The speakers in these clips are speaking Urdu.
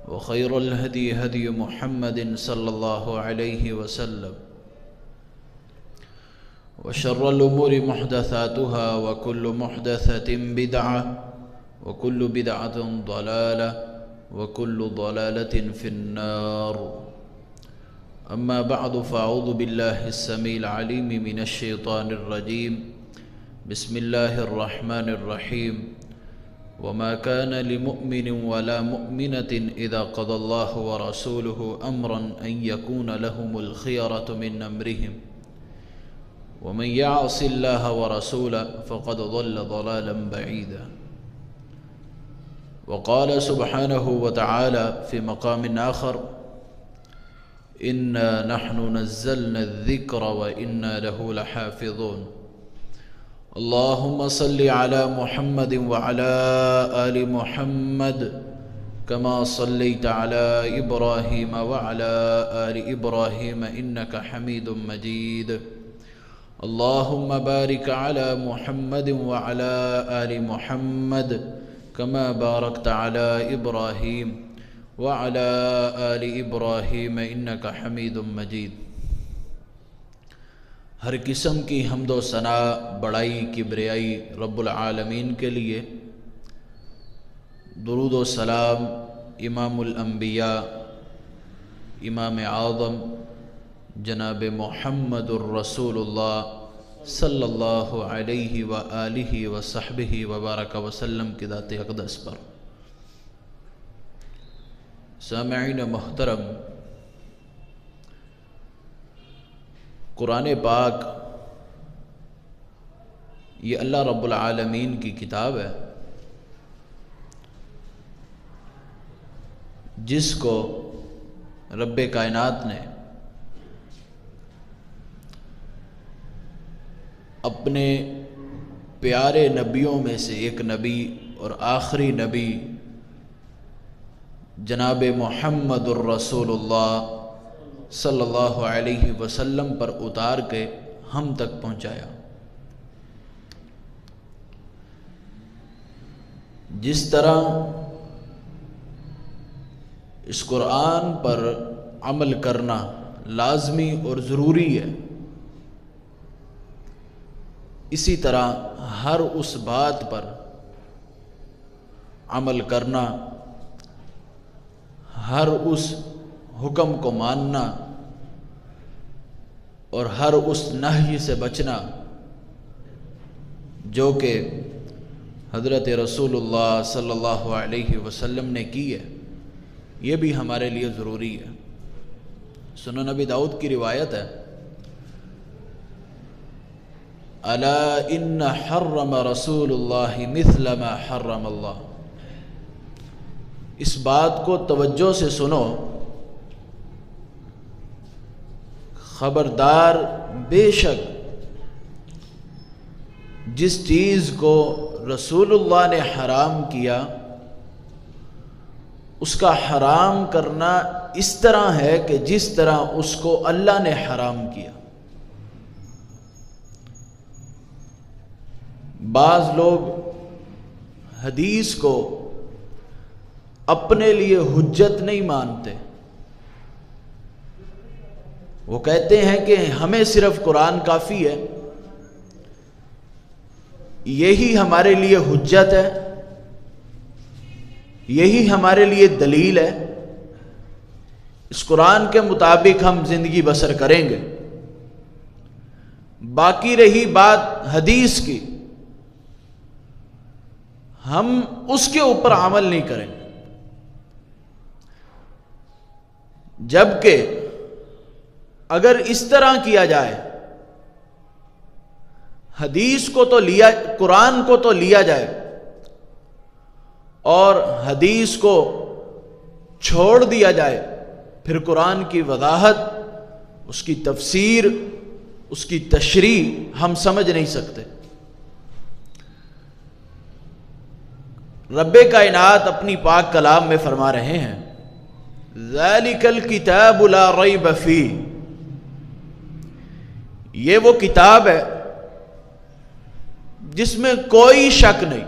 وخير الهدي هدي محمد صلى الله عليه وسلم وشر الأمور محدثاتها وكل محدثة بدعة وكل بدعة ضلالة وكل ضلالة في النار. أما بعد فأعوذ بالله السميع العليم من الشيطان الرجيم. بسم الله الرحمن الرحيم. وما كان لمؤمن ولا مؤمنة إذا قضى الله ورسوله أمرا أن يكون لهم الخيرة من أمرهم ومن يعص الله ورسوله فقد ضل ضلالا بعيدا. وقال سبحانه وتعالى في مقام آخر: إنا نحن نزلنا الذكر وإنا له لحافظون. اللهم صل على محمد وعلى آل محمد كما صليت على إبراهيم وعلى آل إبراهيم إنك حميد مجيد. اللهم بارك على محمد وعلى آل محمد كما باركت على إبراهيم وعلى آل إبراهيم إنك حميد مجيد. ہر قسم کی حمد و ثنا، بڑائی، کبریائی رب العالمین کے لیے. درود و سلام امام الانبیاء، امام اعظم جناب محمد الرسول اللہ صلی اللہ علیہ وآلہ وصحبہ وبارک وسلم کی ذات اقدس پر. سامعین محترم، قرآن پاک یہ اللہ رب العالمین کی کتاب ہے جس کو رب کائنات نے اپنے پیارے نبیوں میں سے ایک نبی اور آخری نبی جناب محمد الرسول اللہ صلی اللہ علیہ وسلم پر اتار کے ہم تک پہنچایا. جس طرح اس قرآن پر عمل کرنا لازمی اور ضروری ہے، اسی طرح ہر اس بات پر عمل کرنا، ہر اس حکم کو ماننا اور ہر اس نہی سے بچنا جو کہ حضرت رسول اللہ صلی اللہ علیہ وسلم نے کی ہے، یہ بھی ہمارے لیے ضروری ہے. سنن نبی داؤد کی روایت ہے: الا ان حرم رسول اللہ مثل ما حرم اللہ. اس بات کو توجہ سے سنو، خبردار، بے شک جس چیز کو رسول اللہ نے حرام کیا اس کا حرام کرنا اس طرح ہے کہ جس طرح اس کو اللہ نے حرام کیا. بعض لوگ حدیث کو اپنے لیے حجت نہیں مانتے. وہ کہتے ہیں کہ ہمیں صرف قرآن کافی ہے، یہی ہمارے لیے حجت ہے، یہی ہمارے لیے دلیل ہے، اس قرآن کے مطابق ہم زندگی بسر کریں گے. باقی رہی بات حدیث کی، ہم اس کے اوپر عمل نہیں کریں گے. جبکہ اگر اس طرح کیا جائے، حدیث کو تو لیا، قرآن کو تو لیا جائے اور حدیث کو چھوڑ دیا جائے، پھر قرآن کی وضاحت، اس کی تفسیر، اس کی تشریح ہم سمجھ نہیں سکتے. رب کائنات اپنی پاک کلام میں فرما رہے ہیں: ذَلِكَ الْكِتَابُ لَا رَيْبَ فِيهِ. یہ وہ کتاب ہے جس میں کوئی شک نہیں.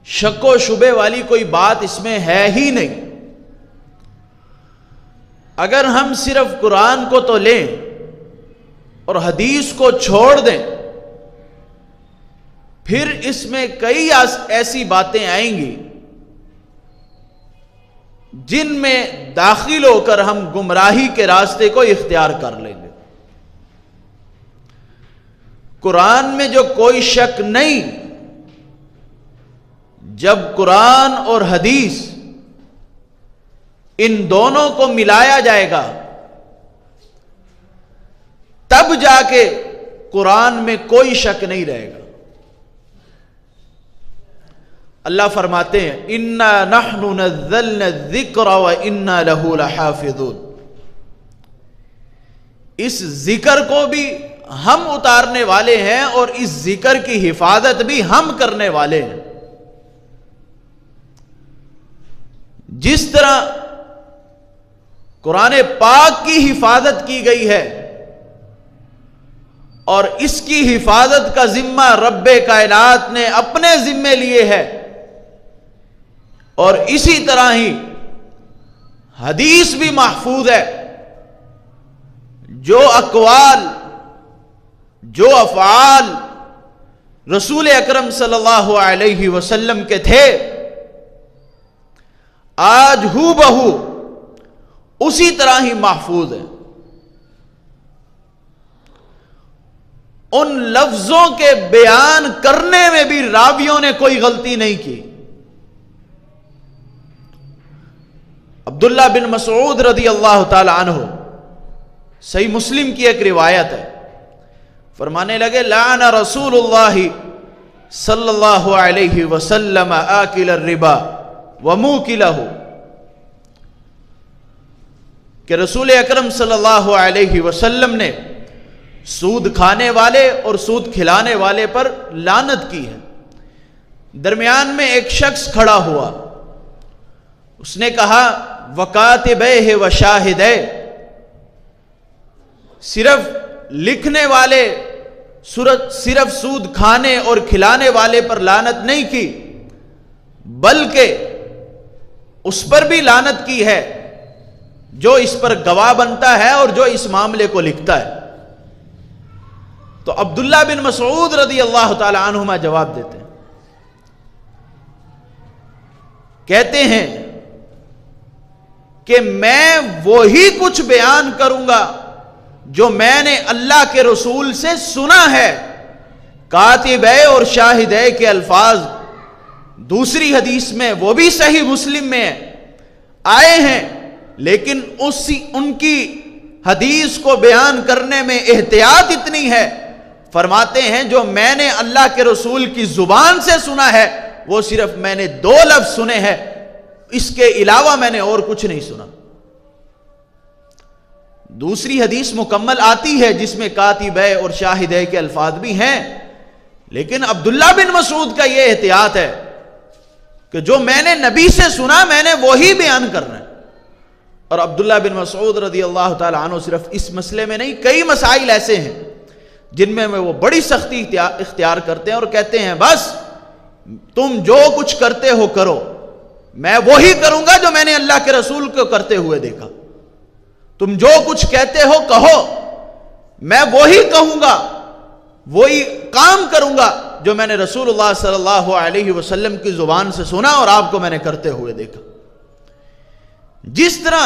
شک و شبے والی کوئی بات اس میں ہے ہی نہیں۔ اگر ہم صرف قرآن کو تو لیں اور حدیث کو چھوڑ دیں، پھر اس میں کئی ایسی باتیں آئیں گی جن میں داخل ہو کر ہم گمراہی کے راستے کو اختیار کر لیں گے۔ قرآن میں جو کوئی شک نہیں، جب قرآن اور حدیث ان دونوں کو ملایا جائے گا تب جا کے قرآن میں کوئی شک نہیں رہے گا۔ اللہ فرماتے ہیں اِنَّا نَحْنُ نَزَّلْنَا الذِّكْرَ وَإِنَّا لَهُ لَحَافِظُونَ، اس ذکر کو بھی ہم اتارنے والے ہیں اور اس ذکر کی حفاظت بھی ہم کرنے والے ہیں۔ جس طرح قرآن پاک کی حفاظت کی گئی ہے اور اس کی حفاظت کا ذمہ رب کائنات نے اپنے ذمے لیے ہے، اور اسی طرح ہی حدیث بھی محفوظ ہے۔ جو اقوال، جو افعال رسول اکرم صلی اللہ علیہ وسلم کے تھے، آج ہو بہو اسی طرح ہی محفوظ ہے۔ ان لفظوں کے بیان کرنے میں بھی راویوں نے کوئی غلطی نہیں کی۔ عبداللہ بن مسعود رضی اللہ تعالی عنہ، صحیح مسلم کی ایک روایت ہے، فرمانے لگے لعن رسول اللہ صلی اللہ علیہ وسلم آکل الربا وموکلہ، کہ رسول اکرم صلی اللہ علیہ وسلم نے سود کھانے والے اور سود کھلانے والے پر لعنت کی ہے۔ درمیان میں ایک شخص کھڑا ہوا، اس نے کہا وَكَاتِبَيْهِ وَشَاهِدَيْهِ، صرف لکھنے والے صرف سود کھانے اور کھلانے والے پر لعنت نہیں کی، بلکہ اس پر بھی لعنت کی ہے جو اس پر گواہ بنتا ہے اور جو اس معاملے کو لکھتا ہے۔ تو عبداللہ بن مسعود رضی اللہ تعالی عنہما جواب دیتے ہیں، کہتے ہیں کہ میں وہی کچھ بیان کروں گا جو میں نے اللہ کے رسول سے سنا ہے۔ کاتب ہے اور شاہد ہے کے الفاظ دوسری حدیث میں، وہ بھی صحیح مسلم میں آئے ہیں، لیکن ان کی حدیث کو بیان کرنے میں احتیاط اتنی ہے، فرماتے ہیں جو میں نے اللہ کے رسول کی زبان سے سنا ہے وہ صرف میں نے 2 لفظ سنے ہیں، اس کے علاوہ میں نے اور کچھ نہیں سنا۔ دوسری حدیث مکمل آتی ہے جس میں کاتب ہے اور شاہد ہے کے الفاظ بھی ہیں، لیکن عبداللہ بن مسعود کا یہ احتیاط ہے کہ جو میں نے نبی سے سنا میں نے وہی بیان کرنا ہے۔ اور عبداللہ بن مسعود رضی اللہ تعالی عنہ صرف اس مسئلے میں نہیں، کئی مسائل ایسے ہیں جن میں وہ بڑی سختی اختیار کرتے ہیں اور کہتے ہیں بس تم جو کچھ کرتے ہو کرو، میں وہی کروں گا جو میں نے اللہ کے رسول کو کرتے ہوئے دیکھا۔ تم جو کچھ کہتے ہو کہو، میں وہی کہوں گا، وہی کام کروں گا جو میں نے رسول اللہ صلی اللہ علیہ وسلم کی زبان سے سنا اور آپ کو میں نے کرتے ہوئے دیکھا۔ جس طرح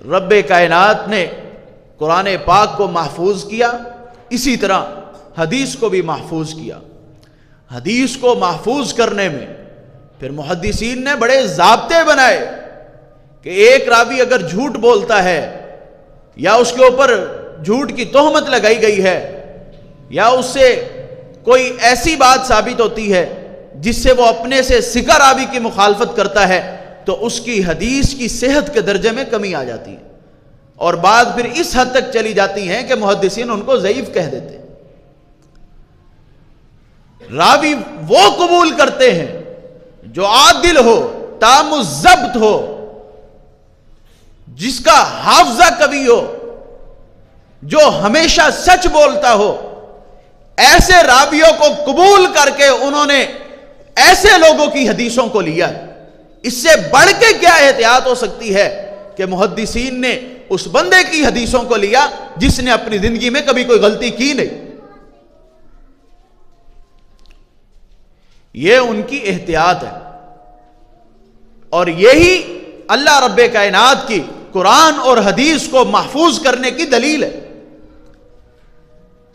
رب کائنات نے قرآن پاک کو محفوظ کیا، اسی طرح حدیث کو بھی محفوظ کیا۔ حدیث کو محفوظ کرنے میں پھر محدثین نے بڑے ضابطے بنائے کہ ایک راوی اگر جھوٹ بولتا ہے یا اس کے اوپر جھوٹ کی تہمت لگائی گئی ہے یا اس سے کوئی ایسی بات ثابت ہوتی ہے جس سے وہ اپنے سے ثقہ راوی کی مخالفت کرتا ہے تو اس کی حدیث کی صحت کے درجے میں کمی آ جاتی ہے، اور بعد پھر اس حد تک چلی جاتی ہیں کہ محدثین ان کو ضعیف کہہ دیتے ہیں۔ راوی وہ قبول کرتے ہیں جو عادل ہو، تام الضبط ہو، جس کا حافظہ قوی ہو، جو ہمیشہ سچ بولتا ہو۔ ایسے راویوں کو قبول کر کے انہوں نے ایسے لوگوں کی حدیثوں کو لیا۔ اس سے بڑھ کے کیا احتیاط ہو سکتی ہے کہ محدثین نے اس بندے کی حدیثوں کو لیا جس نے اپنی زندگی میں کبھی کوئی غلطی کی نہیں۔ یہ ان کی احتیاط ہے، اور یہی اللہ رب کائنات کی قرآن اور حدیث کو محفوظ کرنے کی دلیل ہے۔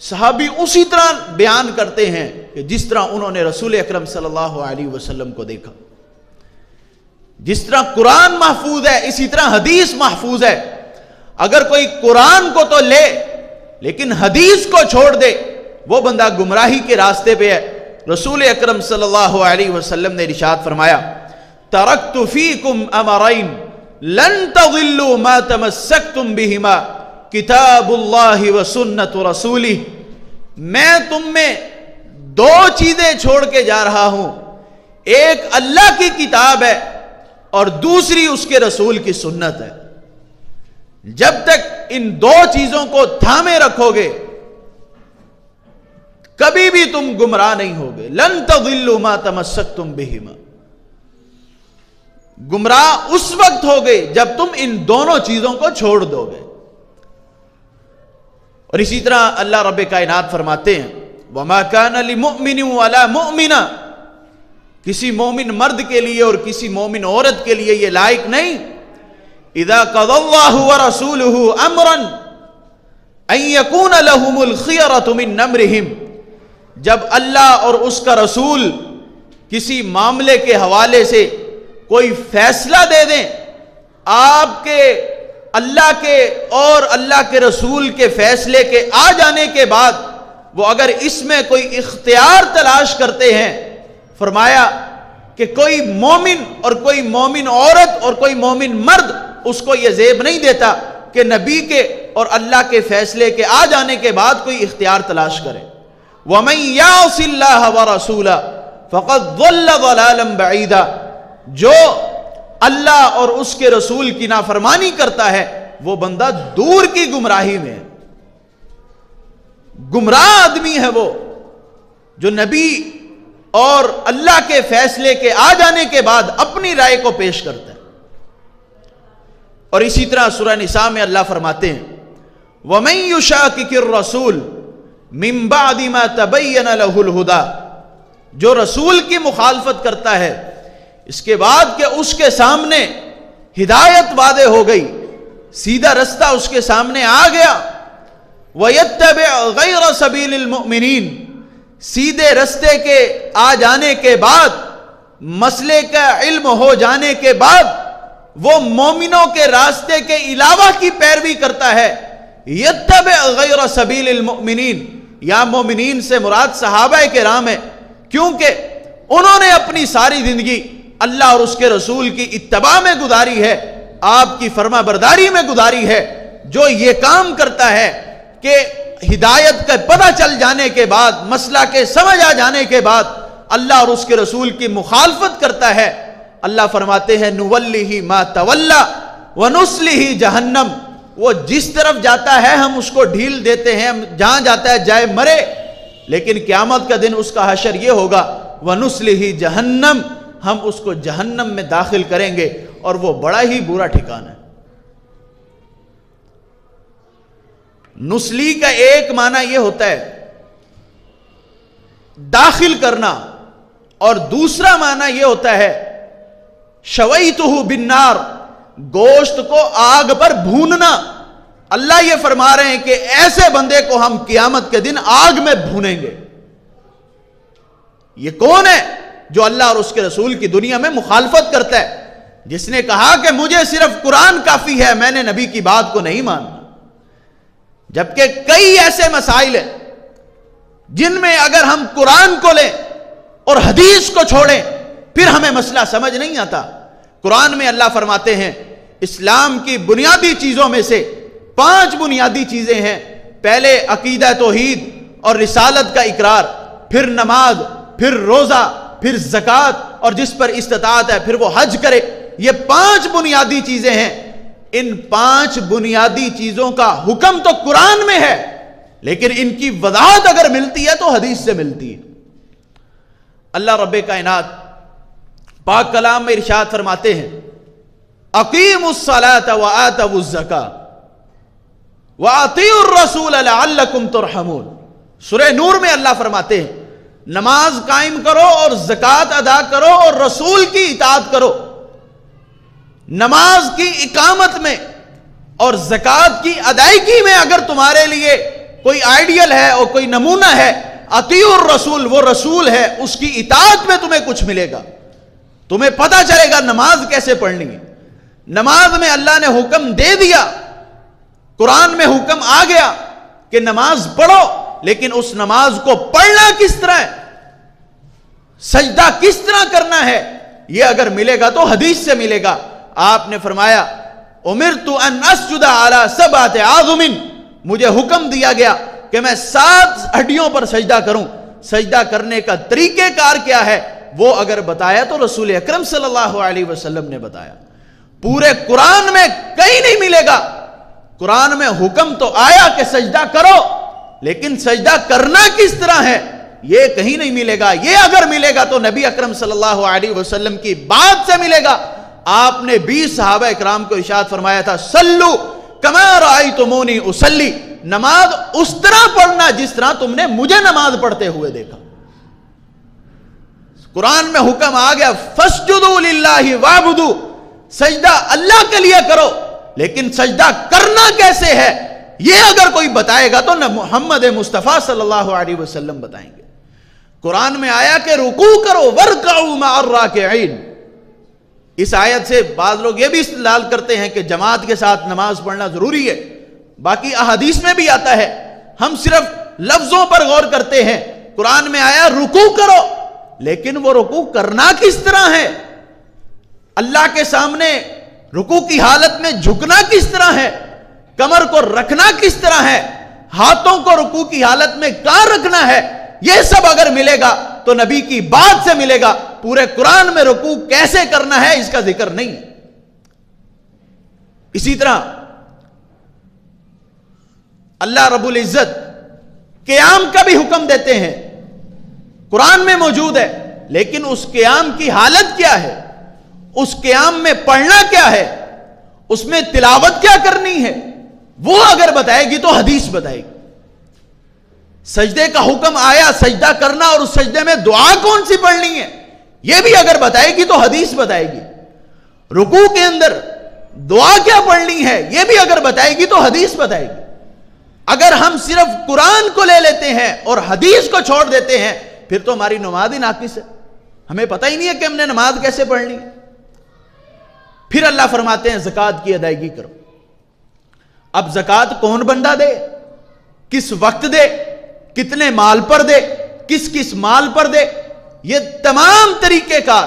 صحابی اسی طرح بیان کرتے ہیں کہ جس طرح انہوں نے رسول اکرم صلی اللہ علیہ وسلم کو دیکھا۔ جس طرح قرآن محفوظ ہے اسی طرح حدیث محفوظ ہے۔ اگر کوئی قرآن کو تو لے لیکن حدیث کو چھوڑ دے وہ بندہ گمراہی کے راستے پہ ہے۔ رسول اکرم صلی اللہ علیہ وسلم نے ارشاد فرمایا، ترکت فیکم امرین لن تضلوا ما تمسکتم بہما کتاب اللہ و سنت رسولہ۔ میں تم میں دو چیزیں چھوڑ کے جا رہا ہوں، ایک اللہ کی کتاب ہے اور دوسری اس کے رسول کی سنت ہے۔ جب تک ان دو چیزوں کو تھامے رکھو گے کبھی بھی تم گمراہ نہیں ہوگے۔ لن تضلوا ما تمسکتم بہما، گمراہ اس وقت ہوگے جب تم ان دونوں چیزوں کو چھوڑ دو گے۔ اور اسی طرح اللہ رب کائنات فرماتے ہیں، وَمَا كَانَ لِمُؤْمِنٍ وَلَا مُؤْمِنَةٍ، کسی مومن مرد کے لیے اور کسی مومن عورت کے لیے یہ لائق نہیں، اِذَا قَضَى اللَّهُ وَرَسُولُهُ أَمْرًا أَن يَكُونَ لَهُمُ الْخِيَرَةُ مِنْ أَمْرِهِمْ، جب اللہ اور اس کا رسول کسی معاملے کے حوالے سے کوئی فیصلہ دے دیں، آپ کے اللہ کے اور اللہ کے رسول کے فیصلے کے آ جانے کے بعد وہ اگر اس میں کوئی اختیار تلاش کرتے ہیں، فرمایا کہ کوئی مومن اور کوئی مومن عورت اور کوئی مومن مرد اس کو یہ زیب نہیں دیتا کہ نبی کے اور اللہ کے فیصلے کے آ جانے کے بعد کوئی اختیار تلاش کرے۔ وَمَن يَعْصِ اللَّهَ وَرَسُولَهُ فَقَدْ ضَلَّ ضَلَالًا بَعِيدًا، جو اللہ اور اس کے رسول کی نافرمانی کرتا ہے وہ بندہ دور کی گمراہی میں ہے۔ گمراہ آدمی ہے وہ جو نبی اور اللہ کے فیصلے کے آ جانے کے بعد اپنی رائے کو پیش کرتا ہے۔ اور اسی طرح سورہ نساء میں اللہ فرماتے ہیں، وَمَن يُشَاقِقِ الرَّسُولَ مِن بَعْدِ مَا تَبَيَّنَ لَهُ الْهُدَى، جو رسول کی مخالفت کرتا ہے اس کے بعد کہ اس کے سامنے ہدایت واضح ہو گئی، سیدھا رستہ اس کے سامنے آ گیا، وَيَتَّبِعْ غَيْرَ سَبِيلِ الْمُؤْمِنِينَ، سیدھے رستے کے آ جانے کے بعد، مسئلے کا علم ہو جانے کے بعد وہ مومنوں کے راستے کے علاوہ کی پیروی کرتا ہے۔ یتبع غیر سبیل المؤمنین، یا مومنین سے مراد صحابہ کرام ہے، کیونکہ انہوں نے اپنی ساری زندگی اللہ اور اس کے رسول کی اتباع میں گزاری ہے، آپ کی فرما برداری میں گزاری ہے۔ جو یہ کام کرتا ہے کہ ہدایت کا پتہ چل جانے کے بعد، مسئلہ کے سمجھ آ جانے کے بعد اللہ اور اس کے رسول کی مخالفت کرتا ہے، اللہ فرماتے ہیں نُوَلِّهِ مَا تَوَلَّى وَنُصْلِهِ جہنم، وہ جس طرف جاتا ہے ہم اس کو ڈھیل دیتے ہیں، جہاں جاتا ہے جائے مرے، لیکن قیامت کا دن اس کا حشر یہ ہوگا وَنُصْلِهِ جہنم، ہم اس کو جہنم میں داخل کریں گے، اور وہ بڑا ہی برا ٹھکانہ ہے۔ نسلی کا ایک معنی یہ ہوتا ہے داخل کرنا، اور دوسرا معنی یہ ہوتا ہے شویتہ بالنار، گوشت کو آگ پر بھوننا۔ اللہ یہ فرما رہے ہیں کہ ایسے بندے کو ہم قیامت کے دن آگ میں بھونیں گے۔ یہ کون ہے؟ جو اللہ اور اس کے رسول کی دنیا میں مخالفت کرتا ہے، جس نے کہا کہ مجھے صرف قرآن کافی ہے، میں نے نبی کی بات کو نہیں ماننا۔ جبکہ کئی ایسے مسائل ہیں جن میں اگر ہم قرآن کو لیں اور حدیث کو چھوڑیں پھر ہمیں مسئلہ سمجھ نہیں آتا۔ قرآن میں اللہ فرماتے ہیں اسلام کی بنیادی چیزوں میں سے 5 بنیادی چیزیں ہیں، پہلے عقیدہ توحید اور رسالت کا اقرار، پھر نماز، پھر روزہ، پھر زکوٰۃ، اور جس پر استطاعت ہے پھر وہ حج کرے۔ یہ 5 بنیادی چیزیں ہیں۔ ان 5 بنیادی چیزوں کا حکم تو قرآن میں ہے، لیکن ان کی وضاحت اگر ملتی ہے تو حدیث سے ملتی ہے۔ اللہ رب کائنات پاک کلام میں ارشاد فرماتے ہیں اقیموا الصلاۃ وآتوا الزکاۃ وَأَطِیعُوا الرَّسُولَ لَعَلَّکُمْ تُرْحَمُونَ۔ سورہ نور میں اللہ فرماتے ہیں نماز قائم کرو اور زکوٰۃ ادا کرو اور رسول کی اطاعت کرو۔ نماز کی اقامت میں اور زکوٰۃ کی ادائیگی میں اگر تمہارے لیے کوئی آئیڈیل ہے اور کوئی نمونہ ہے، اطیعوا الرسول، وہ رسول ہے، اس کی اطاعت میں تمہیں کچھ ملے گا، تمہیں پتہ چلے گا نماز کیسے پڑھنی ہے۔ نماز میں اللہ نے حکم دے دیا، قرآن میں حکم آ گیا کہ نماز پڑھو، لیکن اس نماز کو پڑھنا کس طرح ہے، سجدہ کس طرح کرنا ہے، یہ اگر ملے گا تو حدیث سے ملے گا۔ آپ نے فرمایا امرت ان اسجد علی سبعۃ اعظم، مجھے حکم دیا گیا کہ میں 7 ہڈیوں پر سجدہ کروں۔ سجدہ کرنے کا طریقہ کار کیا ہے وہ اگر بتایا تو رسول اکرم صلی اللہ علیہ وسلم نے بتایا۔ پورے قرآن میں کہیں نہیں ملے گا، قرآن میں حکم تو آیا کہ سجدہ کرو، لیکن سجدہ کرنا کس طرح ہے یہ کہیں نہیں ملے گا۔ یہ اگر ملے گا تو نبی اکرم صلی اللہ علیہ وسلم کی بات سے ملے گا۔ آپ نے 20 صحابہ اکرام کو ارشاد فرمایا تھا سلو کما رأیتمونی اصلی، نماز اس طرح پڑھنا جس طرح تم نے مجھے نماز پڑھتے ہوئے دیکھا۔ قرآن میں حکم آ گیا فاسجدوا للہ وعبدوا، سجدہ اللہ کے لیے کرو، لیکن سجدہ کرنا کیسے ہے یہ اگر کوئی بتائے گا تو محمد مصطفیٰ صلی اللہ علیہ وسلم بتائیں گے۔ قرآن میں آیا کہ رکوع کرو وارکعوا مع الراکعین۔ اس آیت سے بعض لوگ یہ بھی استدلال کرتے ہیں کہ جماعت کے ساتھ نماز پڑھنا ضروری ہے، باقی احادیث میں بھی آتا ہے، ہم صرف لفظوں پر غور کرتے ہیں۔ قرآن میں آیا رکوع کرو، لیکن وہ رکوع کرنا کس طرح ہے، اللہ کے سامنے رکوع کی حالت میں جھکنا کس طرح ہے، کمر کو رکھنا کس طرح ہے، ہاتھوں کو رکوع کی حالت میں کہاں رکھنا ہے، یہ سب اگر ملے گا تو نبی کی بات سے ملے گا۔ پورے قرآن میں رکوع کیسے کرنا ہے اس کا ذکر نہیں۔ اسی طرح اللہ رب العزت قیام کا بھی حکم دیتے ہیں، قرآن میں موجود ہے، لیکن اس قیام کی حالت کیا ہے، اس قیام میں پڑھنا کیا ہے، اس میں تلاوت کیا کرنی ہے، وہ اگر بتائے گی تو حدیث بتائے گی۔ سجدے کا حکم آیا سجدہ کرنا اور اس سجدے میں دعا کون سی پڑھنی ہے یہ بھی اگر بتائے گی تو حدیث بتائے گی۔ رکوع کے اندر دعا کیا پڑھنی ہے یہ بھی اگر بتائے گی تو حدیث بتائے گی۔ اگر ہم صرف قرآن کو لے لیتے ہیں اور حدیث کو چھوڑ دیتے ہیں پھر تو ہماری نماز ہی ناقص ہے، ہمیں پتہ ہی نہیں ہے کہ ہم نے نماز کیسے پڑھنی ہے۔ پھر اللہ فرماتے ہیں زکوٰۃ کی ادائیگی کرو۔ اب زکوٰۃ کون بندہ دے، کس وقت دے، کتنے مال پر دے، کس کس مال پر دے، یہ تمام طریقہ کار،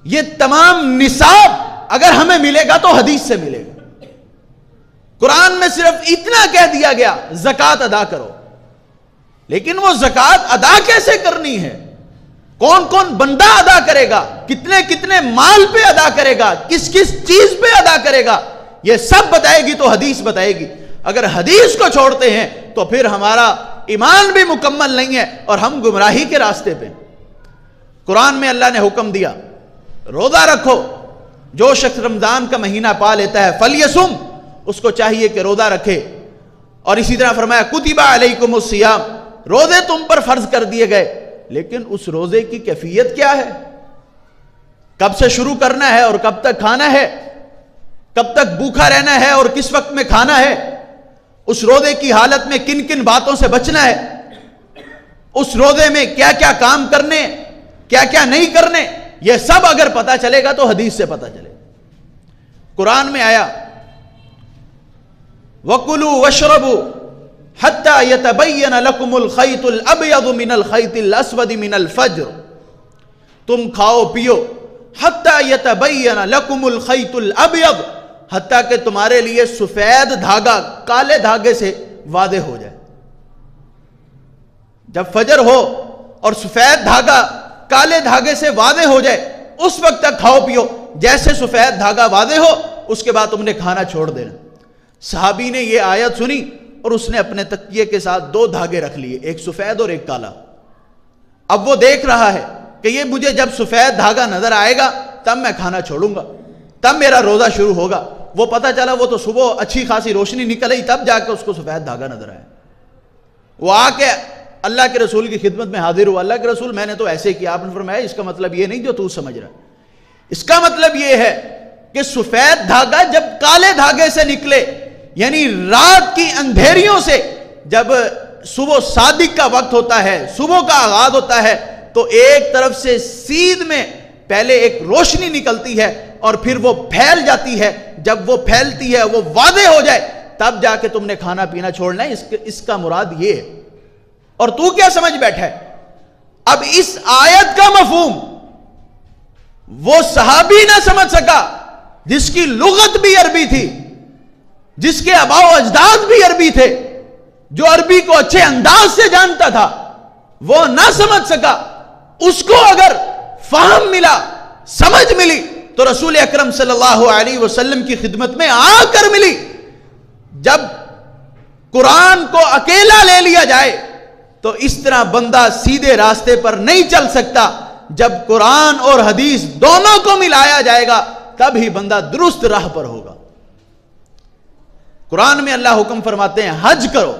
یہ تمام نصاب اگر ہمیں ملے گا تو حدیث سے ملے گا۔ قرآن میں صرف اتنا کہہ دیا گیا زکوٰۃ ادا کرو، لیکن وہ زکوٰۃ ادا کیسے کرنی ہے، کون کون بندہ ادا کرے گا، کتنے کتنے مال پہ ادا کرے گا، کس کس چیز پہ ادا کرے گا، یہ سب بتائے گی تو حدیث بتائے گی۔ اگر حدیث کو چھوڑتے ہیں تو پھر ہمارا ایمان بھی مکمل نہیں ہے اور ہم گمراہی کے راستے پہ۔ قرآن میں اللہ نے حکم دیا روزہ رکھو، جو شخص رمضان کا مہینہ پا لیتا ہے فلیصم، اس کو چاہیے کہ روزہ رکھے۔ اور اسی طرح فرمایا کتب علیکم الصیام، روزے تم پر فرض کر دیے گئے، لیکن اس روزے کی کیفیت کیا ہے، کب سے شروع کرنا ہے اور کب تک کھانا ہے، کب تک بھوکا رہنا ہے اور کس وقت میں کھانا ہے، اس روزے کی حالت میں کن کن باتوں سے بچنا ہے، اس روزے میں کیا کیا کام کرنے کیا کیا نہیں کرنے، یہ سب اگر پتا چلے گا تو حدیث سے پتا چلے گا۔ قرآن میں آیا وَكُلُوا وَاشْرَبُوا حَتَّى يَتَبَيَّنَ لَكُمُ الْخَيْطُ الْأَبْيَضُ مِنَ الْخَيْطِ الْأَسْوَدِ مِنَ الْفَجْرِ، تم کھاؤ پیو حَتَّى يَتَبَيَّنَ لَكُمُ الْخَيْطُ الْأَبْيَضُ، حتیٰ کہ تمہارے لیے سفید دھاگا کالے دھاگے سے واضح ہو جائے۔ جب فجر ہو اور سفید دھاگا کالے دھاگے سے واضح ہو جائے اس وقت تک کھاؤ پیو، جیسے سفید دھاگا واضح ہو اس کے بعد تم نے کھانا چھوڑ دینا۔ صحابی نے یہ آیت سنی اور اس نے اپنے تکیے کے ساتھ 2 دھاگے رکھ لیے، ایک سفید اور ایک کالا۔ اب وہ دیکھ رہا ہے کہ یہ مجھے جب سفید دھاگا نظر آئے گا تب میں کھانا چھوڑوں گا، تب میرا روزہ شروع ہوگا۔ وہ پتہ چلا وہ تو صبح اچھی خاصی روشنی نکل آئی تب جا کے اس کو سفید دھاگا نظر آیا۔ وہ آ کے اللہ کے رسول کی خدمت میں حاضر ہوا، اللہ کے رسول میں نے تو ایسے کیا۔ آپ نے فرمایا اس کا مطلب یہ نہیں جو تو سمجھ رہا، اس کا مطلب یہ ہے کہ سفید دھاگا جب کالے دھاگے سے نکلے، یعنی رات کی اندھیریوں سے جب صبح صادق کا وقت ہوتا ہے، صبح کا آغاز ہوتا ہے، تو ایک طرف سے سیدھ میں پہلے ایک روشنی نکلتی ہے اور پھر وہ پھیل جاتی ہے۔ جب وہ پھیلتی ہے، وہ واضح ہو جائے، تب جا کے تم نے کھانا پینا چھوڑنا ہے۔ اس کا مراد یہ ہے۔ اور تو کیا سمجھ بیٹھا ہے؟ اب اس آیت کا مفہوم وہ صحابی نہ سمجھ سکا جس کی لغت بھی عربی تھی، جس کے آباء و اجداد بھی عربی تھے، جو عربی کو اچھے انداز سے جانتا تھا، وہ نہ سمجھ سکا۔ اس کو اگر فہم ملا، سمجھ ملی، تو رسول اکرم صلی اللہ علیہ وسلم کی خدمت میں آ کر ملی۔ جب قرآن کو اکیلا لے لیا جائے تو اس طرح بندہ سیدھے راستے پر نہیں چل سکتا۔ جب قرآن اور حدیث دونوں کو ملایا جائے گا تب ہی بندہ درست راہ پر ہوگا۔ قرآن میں اللہ حکم فرماتے ہیں حج کرو،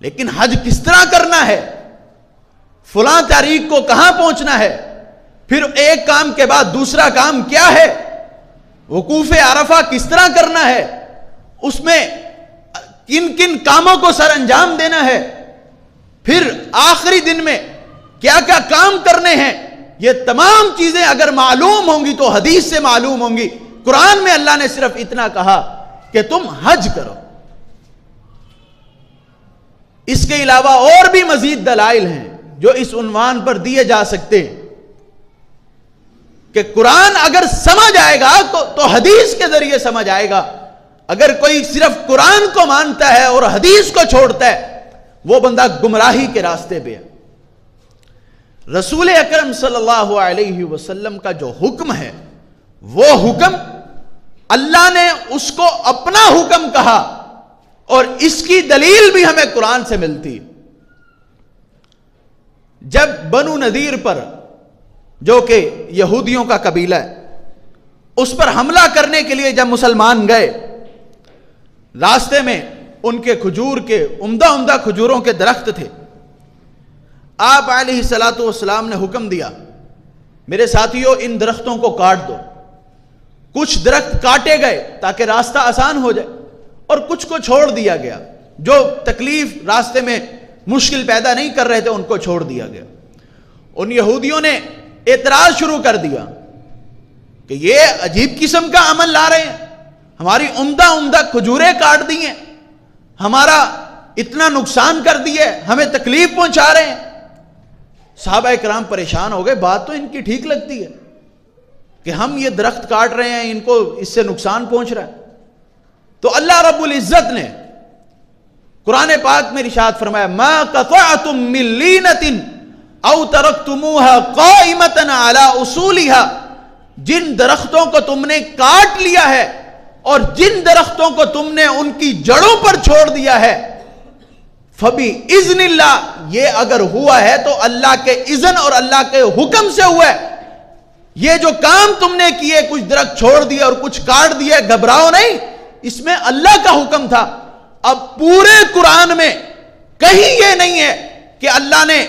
لیکن حج کس طرح کرنا ہے، فلاں تاریخ کو کہاں پہنچنا ہے، پھر ایک کام کے بعد دوسرا کام کیا ہے، وقوف عرفہ کس طرح کرنا ہے، اس میں کن کن کاموں کو سر انجام دینا ہے، پھر آخری دن میں کیا کیا کام کرنے ہیں، یہ تمام چیزیں اگر معلوم ہوں گی تو حدیث سے معلوم ہوں گی۔ قرآن میں اللہ نے صرف اتنا کہا کہ تم حج کرو۔ اس کے علاوہ اور بھی مزید دلائل ہیں جو اس عنوان پر دیے جا سکتے ہیں کہ قرآن اگر سمجھ آئے گا تو حدیث کے ذریعے سمجھ آئے گا۔ اگر کوئی صرف قرآن کو مانتا ہے اور حدیث کو چھوڑتا ہے، وہ بندہ گمراہی کے راستے پہ ہے۔ رسول اکرم صلی اللہ علیہ وسلم کا جو حکم ہے، وہ حکم اللہ نے اس کو اپنا حکم کہا، اور اس کی دلیل بھی ہمیں قرآن سے ملتی۔ جب بنو نذیر پر، جو کہ یہودیوں کا قبیلہ ہے، اس پر حملہ کرنے کے لیے جب مسلمان گئے، راستے میں ان کے کھجور کے عمدہ کھجوروں کے درخت تھے۔ آپ علیہ الصلاۃ والسلام نے حکم دیا، میرے ساتھیوں ان درختوں کو کاٹ دو۔ کچھ درخت کاٹے گئے تاکہ راستہ آسان ہو جائے، اور کچھ کو چھوڑ دیا گیا، جو تکلیف راستے میں مشکل پیدا نہیں کر رہے تھے ان کو چھوڑ دیا گیا۔ ان یہودیوں نے اعتراض شروع کر دیا کہ یہ عجیب قسم کا عمل لا رہے ہیں، ہماری عمدہ کھجوریں کاٹ دی ہیں، ہمارا اتنا نقصان کر دیے، ہمیں تکلیف پہنچا رہے ہیں۔ صحابہ کرام پریشان ہو گئے، بات تو ان کی ٹھیک لگتی ہے کہ ہم یہ درخت کاٹ رہے ہیں، ان کو اس سے نقصان پہنچ رہا ہے۔ تو اللہ رب العزت نے قرآن پاک میں ارشاد فرمایا، ما قطعتم من لینۃ او ترکتموها قائمۃ علی اصولها، جن درختوں کو تم نے کاٹ لیا ہے اور جن درختوں کو تم نے ان کی جڑوں پر چھوڑ دیا ہے، فبِإِذْنِ اللَّهِ، یہ اگر ہوا ہے تو اللہ کے اذن اور اللہ کے حکم سے ہوا ہے۔ یہ جو کام تم نے کیے، کچھ درخت چھوڑ دیے اور کچھ کاٹ دیے، گھبراؤ نہیں، اس میں اللہ کا حکم تھا۔ اب پورے قرآن میں کہیں یہ نہیں ہے کہ اللہ نے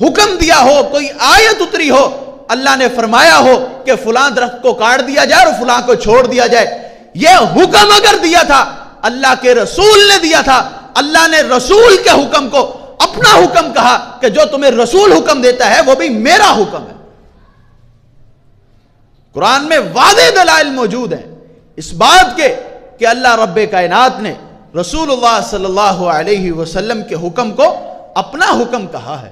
حکم دیا ہو، کوئی آیت اتری ہو، اللہ نے فرمایا ہو کہ فلاں درخت کو کاٹ دیا جائے اور فلاں کو چھوڑ دیا جائے۔ یہ حکم اگر دیا تھا اللہ کے رسول نے دیا تھا، اللہ نے رسول کے حکم کو اپنا حکم کہا کہ جو تمہیں رسول حکم دیتا ہے وہ بھی میرا حکم ہے۔ قرآن میں واضح دلائل موجود ہیں اس بات کے کہ اللہ رب کائنات نے رسول اللہ صلی اللہ علیہ وسلم کے حکم کو اپنا حکم کہا ہے۔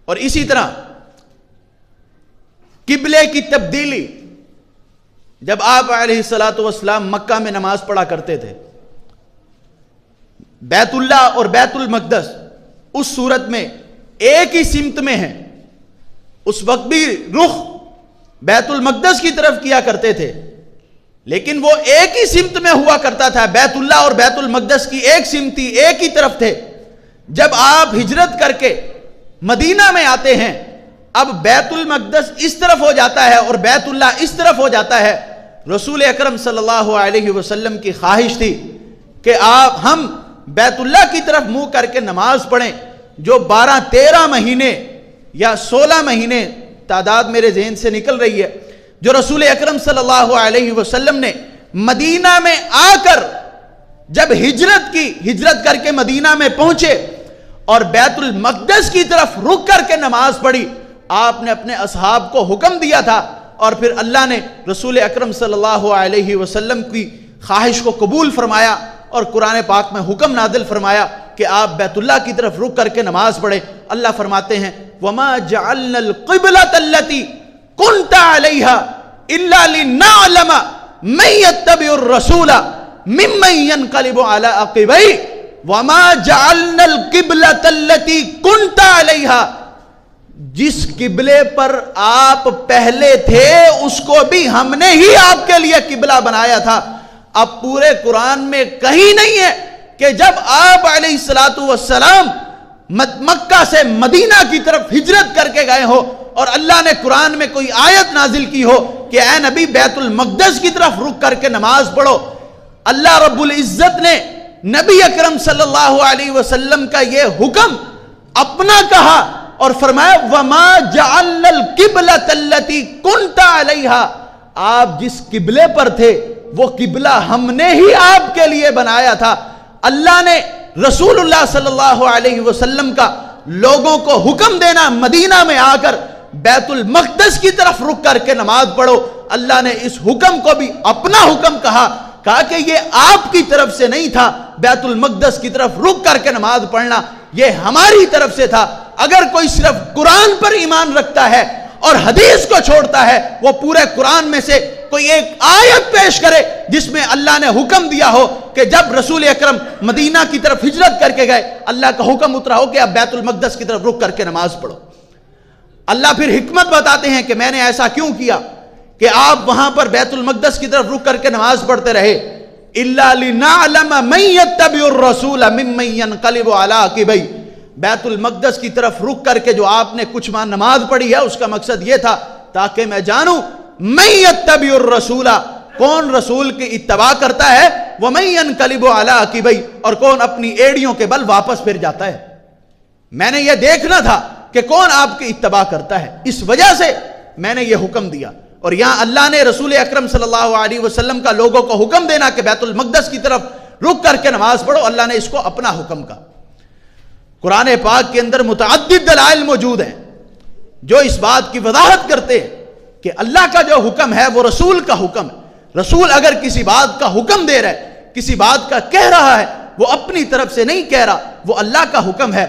اور اسی طرح قبلے کی تبدیلی، جب آپ علیہ الصلاۃ والسلام مکہ میں نماز پڑھا کرتے تھے، بیت اللہ اور بیت المقدس اس صورت میں ایک ہی سمت میں ہیں، اس وقت بھی رخ بیت المقدس کی طرف کیا کرتے تھے، لیکن وہ ایک ہی سمت میں ہوا کرتا تھا، بیت اللہ اور بیت المقدس کی ایک سمت تھی، ایک ہی طرف تھے۔ جب آپ ہجرت کر کے مدینہ میں آتے ہیں، اب بیت المقدس اس طرف ہو جاتا ہے اور بیت اللہ اس طرف ہو جاتا ہے۔ رسول اکرم صلی اللہ علیہ وسلم کی خواہش تھی کہ ہم بیت اللہ کی طرف منہ کر کے نماز پڑھیں۔ جو 12-13 مہینے یا 16 مہینے، تعداد میرے ذہن سے نکل رہی ہے، جو رسول اکرم صلی اللہ علیہ وسلم نے مدینہ میں آ کر جب ہجرت کر کے مدینہ میں پہنچے اور بیت المقدس کی طرف رک کر کے نماز پڑھی، آپ نے اپنے اصحاب کو حکم دیا تھا، اور پھر اللہ نے رسول اکرم صلی اللہ علیہ وسلم کی خواہش کو قبول فرمایا اور قرآن پاک میں حکم نازل فرمایا کہ آپ بیت اللہ کی طرف رک کر کے نماز پڑھیں۔ اللہ فرماتے ہیں وَمَا جَعَلْنَا الْقِبْلَةَ الَّتِي كُنْتَ عَلَيْهَا إِلَّا لِنَعْلَمَ مَن يَتَّبِعُ الرَّسُولَ مِمَّن يَنْقَلِبُ عَلَىٰ عَقِبَيْهِ وَمَا جَعَلْنَا الْقِبْلَةَ الَّتِي كُنْتَ عَلَيْهَا، جس قبلے پر آپ پہلے تھے اس کو بھی ہم نے ہی آپ کے لیے قبلہ بنایا تھا۔ اب پورے قرآن میں کہیں نہیں ہے کہ جب آپ علیہ السلام مکہ سے مدینہ کی طرف ہجرت کر کے گئے ہو اور اللہ نے قرآن میں کوئی آیت نازل کی ہو کہ اے نبی بیت المقدس کی طرف رک کر کے نماز پڑھو۔ اللہ رب العزت نے نبی اکرم صلی اللہ علیہ وسلم کا یہ حکم اپنا کہا اور فرمایا وَمَا جَعَلْنَا الْقِبْلَةَ الَّتِي كُنْتَ عَلَيْهَا، آپ جس قبلے پر تھے وہ قبلہ ہم نے ہی آپ کے لیے بنایا تھا۔ اللہ نے رسول اللہ صلی اللہ علیہ وسلم کا لوگوں کو حکم دینا مدینہ میں آ کر بیت المقدس کی طرف رک کر کے نماز پڑھو، اللہ نے اس حکم کو بھی اپنا حکم کہا کہ یہ آپ کی طرف سے نہیں تھا، بیت المقدس کی طرف رک کر کے نماز پڑھنا یہ ہماری طرف سے تھا۔ اگر کوئی صرف قرآن پر ایمان رکھتا ہے اور حدیث کو چھوڑتا ہے، وہ پورے قرآن میں سے کوئی ایک آیت پیش کرے جس میں اللہ نے حکم دیا ہو کہ جب رسول اکرم مدینہ کی طرف ہجرت کر کے گئے اللہ کا حکم اترا ہو کہ اب بیت المقدس کی طرف رک کر کے نماز پڑھو۔ اللہ پھر حکمت بتاتے ہیں کہ میں نے ایسا کیوں کیا کہ آپ وہاں پر بیت المقدس کی طرف رک کر کے نماز پڑھتے رہے۔ إِلَّا لِنَعْلَمَ مَن يَتَّبِعُ الرَّسُولَ مِمَّن يَنْقَلِبُ عَلَىٰ عَقِبَيْهِ، بیت المقدس کی طرف رک کر کے جو آپ نے کچھ ماہ نماز پڑھی ہے اس کا مقصد یہ تھا تاکہ میں جانوں مَن يَتَّبِعُ الرَّسُولَ، کون رسول کی اتباع کرتا ہے، وَمَن يَنْقَلِبُ عَلَىٰ عَقِبَيْهِ، اور کون اپنی ایڑیوں کے بل واپس پھر جاتا ہے۔ میں نے یہ دیکھنا تھا کہ کون آپ کی اتباع کرتا ہے، اس وجہ سے میں نے یہ حکم دیا۔ اور یہاں اللہ نے رسول اکرم صلی اللہ علیہ وسلم کا لوگوں کو حکم دینا کہ بیت المقدس کی طرف رک کر کے نماز پڑھو، اللہ نے اس کو اپنا حکم کہا۔ قرآن پاک کے اندر متعدد دلائل موجود ہیں جو اس بات کی وضاحت کرتے ہیں کہ اللہ کا جو حکم ہے وہ رسول کا حکم ہے۔ رسول اگر کسی بات کا حکم دے رہا ہے، کسی بات کا کہہ رہا ہے، وہ اپنی طرف سے نہیں کہہ رہا، وہ اللہ کا حکم ہے۔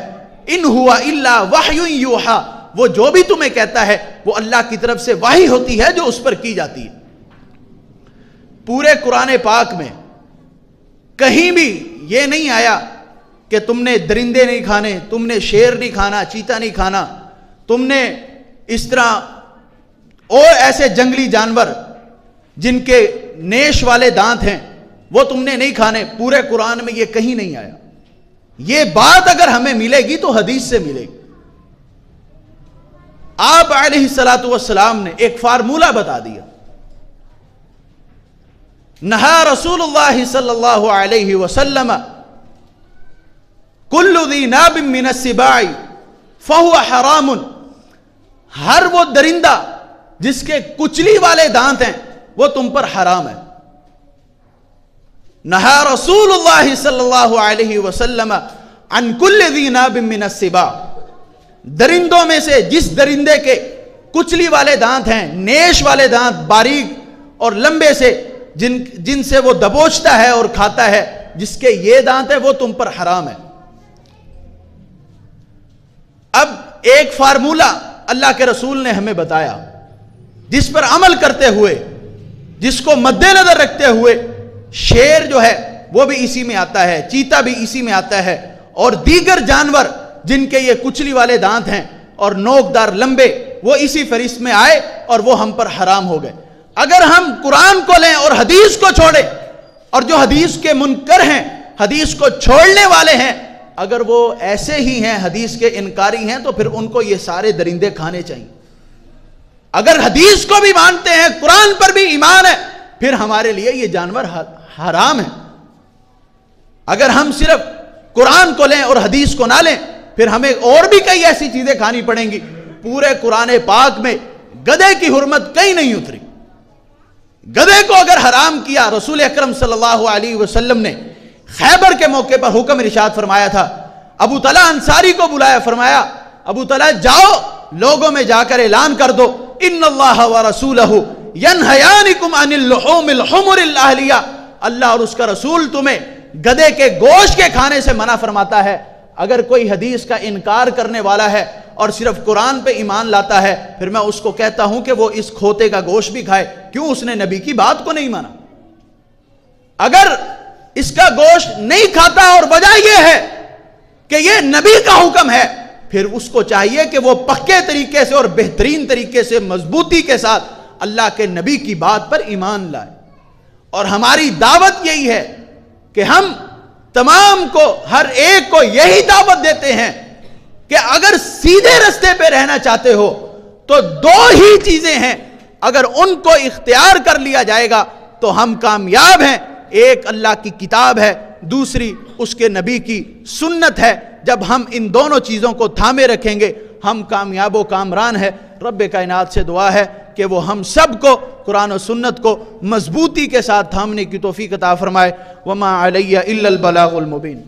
ان ہوا الا وحی یوحا، وہ جو بھی تمہیں کہتا ہے وہ اللہ کی طرف سے وحی ہوتی ہے جو اس پر کی جاتی ہے۔ پورے قرآن پاک میں کہیں بھی یہ نہیں آیا کہ تم نے درندے نہیں کھانے، تم نے شیر نہیں کھانا، چیتا نہیں کھانا، تم نے اس طرح اور ایسے جنگلی جانور جن کے نیش والے دانت ہیں وہ تم نے نہیں کھانے، پورے قرآن میں یہ کہیں نہیں آیا۔ یہ بات اگر ہمیں ملے گی تو حدیث سے ملے گی۔ آپ علیہ السلام نے ایک فارمولہ بتا دیا، نہا رسول اللہ صلی اللہ علیہ وسلم کل ذی ناب من السباع فہو حرام، ہر وہ درندہ جس کے کچلی والے دانت ہیں وہ تم پر حرام ہے۔ نہا رسول اللہ صلی اللہ علیہ وسلم عن کل ذی ناب من السباع، درندوں میں سے جس درندے کے کچلی والے دانت ہیں، نیش والے دانت باریک اور لمبے سے جن سے وہ دبوچتا ہے اور کھاتا ہے، جس کے یہ دانت ہے وہ تم پر حرام ہے۔ اب ایک فارمولہ اللہ کے رسول نے ہمیں بتایا جس پر عمل کرتے ہوئے، جس کو مد نظر رکھتے ہوئے، شیر جو ہے وہ بھی اسی میں آتا ہے، چیتا بھی اسی میں آتا ہے، اور دیگر جانور جن کے یہ کچلی والے دانت ہیں اور نوکدار لمبے وہ اسی فہرست میں آئے اور وہ ہم پر حرام ہو گئے۔ اگر ہم قرآن کو لیں اور حدیث کو چھوڑیں، اور جو حدیث کے منکر ہیں، حدیث کو چھوڑنے والے ہیں، اگر وہ ایسے ہی ہیں حدیث کے انکاری ہیں تو پھر ان کو یہ سارے درندے کھانے چاہیے. اگر حدیث کو بھی مانتے ہیں, قرآن پر بھی ایمان ہے, پھر ہمارے لیے یہ جانور حرام ہے. اگر ہم صرف قرآن کو لیں اور حدیث کو نہ لیں, پھر ہمیں اور بھی کئی ایسی چیزیں کھانی پڑیں گی. پورے قرآن پاک میں گدھے کی حرمت کہیں نہیں اتری. گدھے کو اگر حرام کیا, رسول اکرم صلی اللہ علیہ وسلم نے خیبر کے موقع پر حکم ارشاد فرمایا تھا. ابو طلحہ انصاری کو بلایا, فرمایا ابو طلحہ جاؤ لوگوں میں جا کر اعلان کر دو, ان اللہ ورسولہ ینہیانکم عن اللحوم الحمر الاہلیہ, اللہ اور اس کا رسول تمہیں گدھے کے گوشت کے کھانے سے منع فرماتا ہے. اگر کوئی حدیث کا انکار کرنے والا ہے اور صرف قرآن پہ ایمان لاتا ہے, پھر میں اس کو کہتا ہوں کہ وہ اس کھوتے کا گوشت بھی کھائے. کیوں؟ اس نے نبی کی بات کو نہیں مانا. اگر اس کا گوشت نہیں کھاتا اور وجہ یہ ہے کہ یہ نبی کا حکم ہے, پھر اس کو چاہیے کہ وہ پکے طریقے سے اور بہترین طریقے سے مضبوطی کے ساتھ اللہ کے نبی کی بات پر ایمان لائے. اور ہماری دعوت یہی ہے کہ ہم تمام کو, ہر ایک کو یہی دعوت دیتے ہیں کہ اگر سیدھے رستے پہ رہنا چاہتے ہو تو دو ہی چیزیں ہیں, اگر ان کو اختیار کر لیا جائے گا تو ہم کامیاب ہیں. ایک اللہ کی کتاب ہے, دوسری اس کے نبی کی سنت ہے. جب ہم ان دونوں چیزوں کو تھامے رکھیں گے ہم کامیاب و کامران ہیں. رب کائنات سے دعا ہے کہ وہ ہم سب کو قرآن و سنت کو مضبوطی کے ساتھ تھامنے کی توفیق عطا فرمائے. وما علی الا البلاغ المبین.